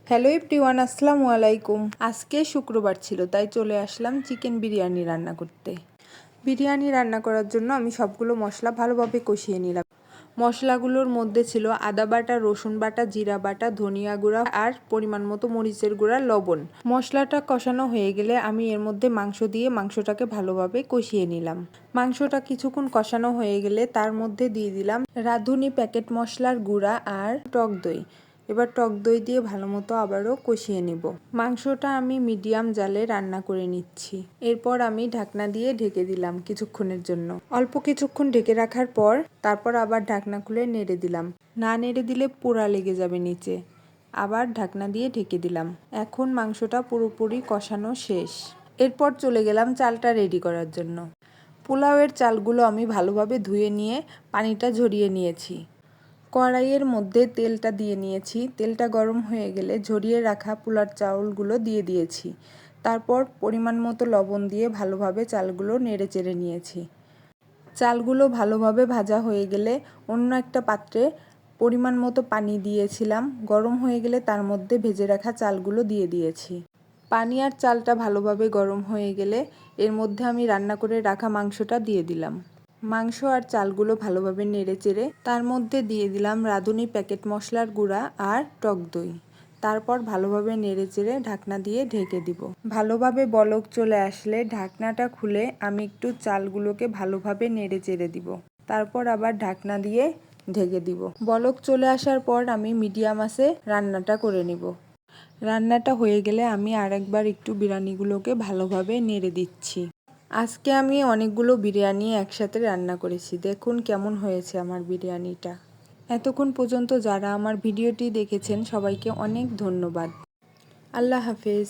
Hello everyone, আসসালামু আলাইকুম। আজকে শুক্রবার ছিল, তাই চলে আসলাম চিকেন বিরিয়ানি রান্না করতে। বিরিয়ানি রান্না করার জন্য আমি সবগুলো মশলা ভালোভাবে কষিয়ে নিলাম। মশলাগুলোর মধ্যে ছিল আদা বাটা, রসুন বাটা, জিরা বাটা, ধনিয়া গুঁড়া আর পরিমাণ মতো মরিচের গুঁড়া, লবণ। মশলাটা কষানো হয়ে গেলে আমি এর মধ্যে মাংস দিয়ে মাংসটাকে ভালোভাবে কষিয়ে নিলাম। মাংসটা কিছুক্ষণ কষানো হয়ে গেলে তার মধ্যে দিয়ে দিলাম রাঁধুনি প্যাকেট মশলার গুঁড়া আর টক দই। এবার টক দই দিয়ে ভালো মতো আবারও কষিয়ে নিব। মাংসটা আমি মিডিয়াম জালে রান্না করে নিচ্ছি। এরপর আমি ঢাকনা দিয়ে ঢেকে দিলাম কিছুক্ষণের জন্য। অল্প কিছুক্ষণ ঢেকে রাখার পর তারপর আবার ঢাকনা খুলে নেড়ে দিলাম। না নেড়ে দিলে পোড়া লেগে যাবে নিচে। আবার ঢাকনা দিয়ে ঢেকে দিলাম। এখন মাংসটা পুরোপুরি কষানো শেষ। এরপর চলে গেলাম চালটা রেডি করার জন্য। পোলাওয়ের চালগুলো আমি ভালোভাবে ধুয়ে নিয়ে পানিটা ঝরিয়ে নিয়েছি। কড়াইয়ের মধ্যে তেলটা দিয়ে নিয়েছি। তেলটা গরম হয়ে গেলে ঝরিয়ে রাখা পোলার চাউলগুলো দিয়ে দিয়েছি। তারপর পরিমাণ মতো লবণ দিয়ে ভালোভাবে চালগুলো নেড়ে চেড়ে নিয়েছি। চালগুলো ভালোভাবে ভাজা হয়ে গেলে অন্য একটা পাত্রে পরিমাণ মতো পানি দিয়েছিলাম। গরম হয়ে গেলে তার মধ্যে ভেজে রাখা চালগুলো দিয়ে দিয়েছি। পানি আর চালটা ভালোভাবে গরম হয়ে গেলে এর মধ্যে আমি রান্না করে রাখা মাংসটা দিয়ে দিলাম। মাংস আর চালগুলো ভালোভাবে নেড়ে চেড়ে তার মধ্যে দিয়ে দিলাম রাঁধুনি প্যাকেট মশলার গুঁড়া আর টক দই। তারপর ভালোভাবে নেড়ে চেড়ে ঢাকনা দিয়ে ঢেকে দিব। ভালোভাবে বলক চলে আসলে ঢাকনাটা খুলে আমি একটু চালগুলোকে ভালোভাবে নেড়ে চেড়ে দিব। তারপর আবার ঢাকনা দিয়ে ঢেকে দিব। বলক চলে আসার পর আমি মিডিয়াম আঁচে রান্নাটা করে নিব। রান্নাটা হয়ে গেলে আমি আরেকবার একটু বিরিয়ানিগুলোকে ভালোভাবে নেড়ে দিচ্ছি। আজকে আমি অনেকগুলো বিরিয়ানি একসাথে রান্না করেছি। দেখুন কেমন হয়েছে আমার বিরিয়ানিটা। এতক্ষণ পর্যন্ত যারা আমার ভিডিওটি দেখেছেন সবাইকে অনেক ধন্যবাদ। আল্লাহ হাফেজ।